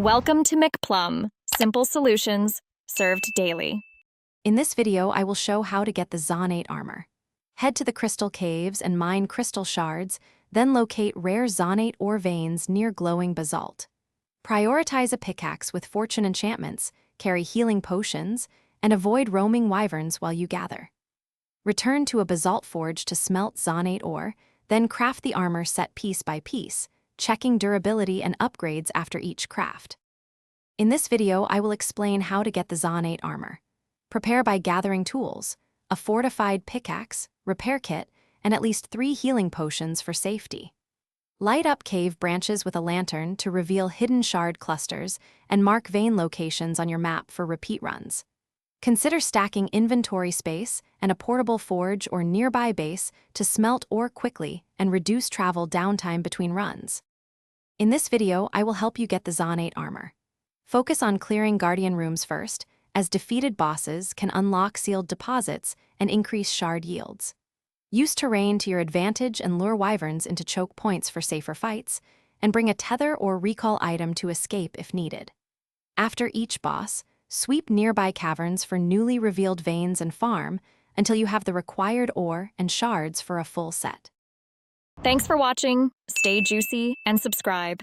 Welcome to McPlum, simple solutions served daily. In this video, I will show how to get the Zonaite Armor. Head to the crystal caves and mine crystal shards, then locate rare Zonaite ore veins near glowing basalt. Prioritize a pickaxe with fortune enchantments, carry healing potions, and avoid roaming wyverns while you gather. Return to a basalt forge to smelt Zonaite ore, then craft the armor set piece by piece, checking durability and upgrades after each craft. In this video, I will explain how to get the Zonaite Armor. Prepare by gathering tools, a fortified pickaxe, repair kit, and at least 3 healing potions for safety. Light up cave branches with a lantern to reveal hidden shard clusters and mark vein locations on your map for repeat runs. Consider stacking inventory space and a portable forge or nearby base to smelt ore quickly and reduce travel downtime between runs. In this video, I will help you get the Zonaite Armor. Focus on clearing guardian rooms first, as defeated bosses can unlock sealed deposits and increase shard yields. Use terrain to your advantage and lure wyverns into choke points for safer fights, and bring a tether or recall item to escape if needed. After each boss, sweep nearby caverns for newly revealed veins and farm until you have the required ore and shards for a full set. Thanks for watching, stay juicy, and subscribe.